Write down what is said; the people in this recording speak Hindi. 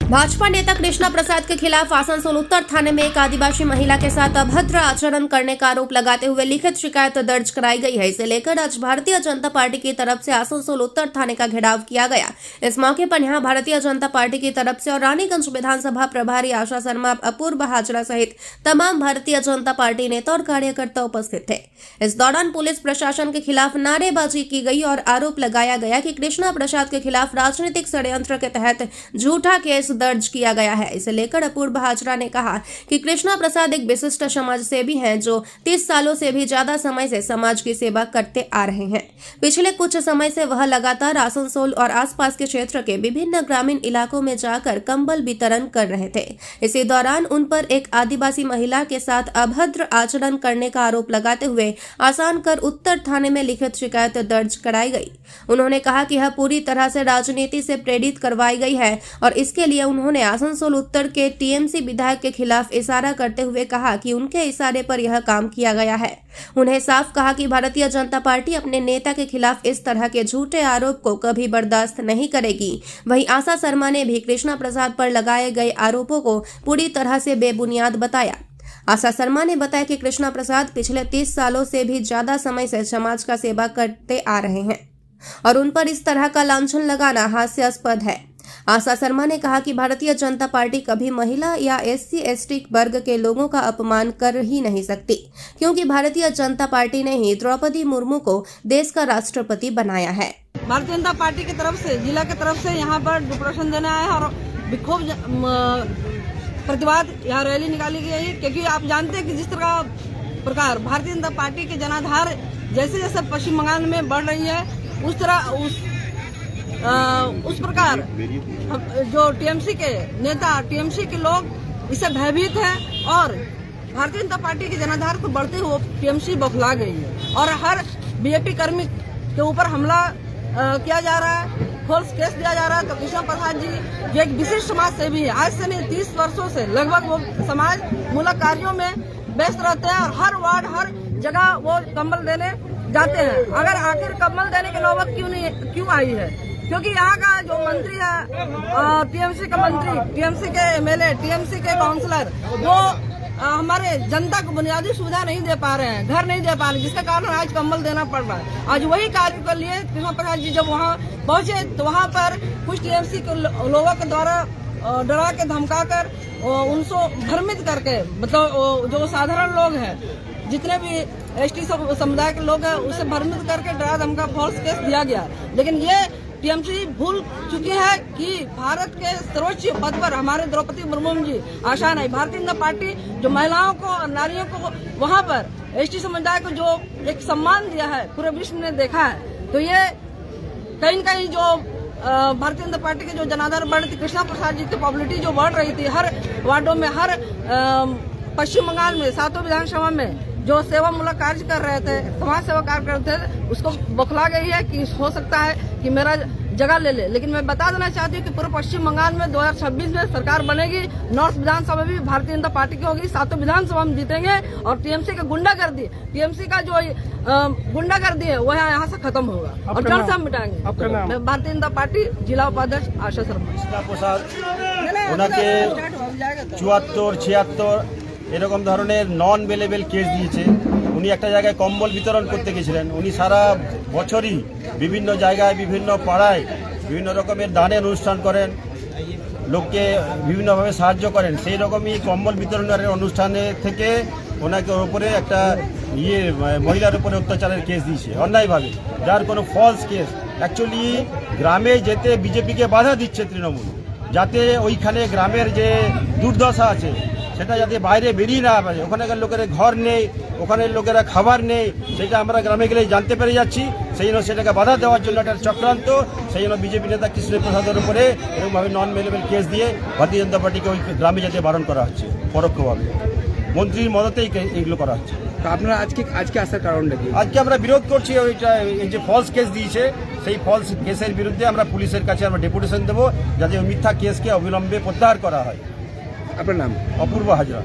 भाजपा नेता कृष्णा प्रसाद के खिलाफ आसनसोल उत्तर थाने में एक आदिवासी महिला के साथ अभद्र आचरण करने का आरोप लगाते हुए लिखित शिकायत दर्ज कराई गई है। इसे लेकर आज भारतीय जनता पार्टी की तरफ से आसनसोल उत्तर थाने का घेराव किया गया। इस मौके पर यहां भारतीय जनता पार्टी की तरफ से और रानीगंज विधानसभा प्रभारी आशा शर्मा, अपूर्व हाजरा सहित तमाम भारतीय जनता पार्टी नेता और कार्यकर्ता उपस्थित थे। इस दौरान पुलिस प्रशासन के खिलाफ नारेबाजी की गई और आरोप लगाया गया कि कृष्णा प्रसाद के खिलाफ राजनीतिक षड्यंत्र के तहत झूठा केस दर्ज किया गया है। इसे लेकर अपूर्व हाजरा ने कहा कि कृष्णा प्रसाद एक विशिष्ट समाज सेवी हैं जो 30 सालों से भी ज्यादा समय से समाज की सेवा करते आ रहे हैं। पिछले कुछ समय से वह लगातार आसनसोल और आसपास के क्षेत्र के विभिन्न ग्रामीण इलाकों में जाकर कंबल वितरण कर रहे थे। इसी दौरान उन पर एक आदिवासी महिला के साथ अभद्र आचरण करने का आरोप लगाते हुए आसानकर उत्तर थाने में लिखित शिकायत दर्ज कराई गई। उन्होंने कहा कि यह पूरी तरह से राजनीति से प्रेरित करवाई गई है और इसके लिए उन्होंने आसनसोल उत्तर के टीएमसी विधायक के खिलाफ इशारा करते हुए कहा कि उनके इशारे पर यह काम किया गया है। उन्हें साफ कहा कि भारतीय जनता पार्टी अपने नेता के खिलाफ इस तरह के झूठे आरोप को कभी बर्दाश्त नहीं करेगी। वहीं आशा शर्मा ने भी कृष्णा प्रसाद पर लगाए गए आरोपों को पूरी तरह से बेबुनियाद बताया। आशा शर्मा ने बताया कि कृष्णा प्रसाद पिछले 30 सालों से भी ज्यादा समय से समाज का सेवा करते आ रहे हैं और उन पर इस तरह का लांछन लगाना हास्यास्पद है। आशा शर्मा ने कहा कि भारतीय जनता पार्टी कभी महिला या SC/ST वर्ग के लोगों का अपमान कर ही नहीं सकती, क्योंकि भारतीय जनता पार्टी ने ही द्रौपदी मुर्मू को देश का राष्ट्रपति बनाया है। भारतीय जनता पार्टी की तरफ से जिला की तरफ से यहाँ पर डिप्रेशन देने आए और विक्षोभ प्रतिवाद यहाँ रैली निकाली गई है, क्योंकि आप जानते हैं कि जिस प्रकार भारतीय जनता पार्टी के जनाधार जैसे जैसे पश्चिम बंगाल में बढ़ रही है उस प्रकार जो टीएमसी के नेता, टीएमसी के लोग इससे भयभीत हैं और भारतीय जनता पार्टी के जनाधार को बढ़ते हुए टीएमसी बौखला गई है और हर बीजेपी कर्मी के ऊपर हमला किया जा रहा है, फॉल्स केस दिया जा रहा है। तो कृष्णा प्रसाद जी जो एक विशिष्ट समाज सेवी है, आज से नहीं 30 वर्षों से लगभग वो समाज मूलक कार्यों में व्यस्त रहते हैं और हर वार्ड हर जगह वो कंबल देने जाते हैं। अगर आखिर कंबल देने की नौबत क्यों आई है? क्योंकि यहाँ का जो मंत्री है टीएमसी का मंत्री, टीएमसी के एमएलए, टीएमसी के काउंसलर वो हमारे जनता को बुनियादी सुविधा नहीं दे पा रहे हैं, घर नहीं दे पा रहे, जिसके कारण आज कंबल देना पड़ रहा है। आज वही कार्य के लिए कृष्णा प्रसाद जी जब वहाँ पहुंचे तो वहाँ पर कुछ टीएमसी के लोगों के द्वारा डरा के धमका कर उनको भ्रमित करके, मतलब जो साधारण लोग हैं, जितने भी ST समुदाय के लोग हैं, उसे भ्रमित करके डरा धमका फॉल्स केस दिया गया। लेकिन ये टीएमसी भूल चुकी है कि भारत के सर्वोच्च पद पर हमारे द्रौपदी मुर्मू जी आसान है। भारतीय जनता पार्टी जो महिलाओं को और नारियों को वहां पर ST समुदाय को जो एक सम्मान दिया है, पूरे विश्व ने देखा है। तो ये कहीं न कहीं जो भारतीय जनता पार्टी के जो जनाधार बढ़ रही थी, कृष्णा प्रसाद जी की पॉपुलरिटी जो बढ़ रही थी, हर वार्डों में, हर पश्चिम बंगाल में 7 विधानसभा में जो सेवा मूलक कार्य कर रहे थे, समाज सेवा कार्य कर रहे थे, उसको बौखला गई है कि हो सकता है कि मेरा जगह ले ले। लेकिन मैं बता देना चाहती हूँ कि पूरे पश्चिम बंगाल में 2026 में सरकार बनेगी, नॉर्थ विधानसभा भी भारतीय जनता पार्टी की होगी, 7 विधानसभा में जीतेंगे और टीएमसी का गुंडागर्दी, टीएमसी का जो गुंडागर्दी है वो यहाँ से खत्म होगा और जड़ से हम मिटाएंगे। भारतीय जनता पार्टी जिला उपाध्यक्ष आशा शर्मा प्रसाद 74, 76 এরকম ধরনের নন অ্যাভেলেবল কেস দিয়েছে। উনি একটা জায়গায় কম্বল বিতরণ করতে গেছিলেন। উনি সারা বছরই বিভিন্ন জায়গায়, বিভিন্ন পাড়ায় বিভিন্ন রকমের দানের অনুষ্ঠান করেন, লোককে বিভিন্নভাবে সাহায্য করেন। সেই রকমই কম্বল বিতরণের অনুষ্ঠানে থেকে ওনাকে ওপরে একটা মহিলার উপরে অত্যাচারের কেস দিয়েছে অন্যায়ভাবে, যার কোনো ফলস কেস। অ্যাকচুয়ালি গ্রামে যেতে বিজেপিকে বাধা দিচ্ছে তৃণমূল, যাতে ওইখানে গ্রামের যে দুর্দশা আছে সেটা যাতে বাইরে বেরিয়ে না পারে। ওখানকার লোকের ঘর নেই, ওখানের লোকেরা খাবার নেই, সেটা আমরা গ্রামে গেলেই জানতে পেরে যাচ্ছি। সেই জন্য সেটাকে বাধা দেওয়ার জন্য একটা চক্রান্ত। সেই জন্য বিজেপি নেতা কৃষ্ণ প্রসাদের উপরে এরকমভাবে নন অ্যাভেলেবল কেস দিয়ে ভারতীয় জনতা পার্টিকে ওই গ্রামে যেতে বারণ করা হচ্ছে পরোক্ষভাবে। মন্ত্রীর মদতেই এগুলো করা হচ্ছে। আপনারা আজকে আসার কারণটা কি? আজকে আমরা বিরোধ করছি ওইটা, এই যে ফলস কেস দিয়েছে সেই ফলস কেসের বিরুদ্ধে আমরা পুলিশের কাছে আমরা ডেপুটেশন দেবো, যাতে মিথ্যা কেসকে অবিলম্বে প্রত্যাহার করা হয়। আপনার নাম? অপূর্ব হাজরা।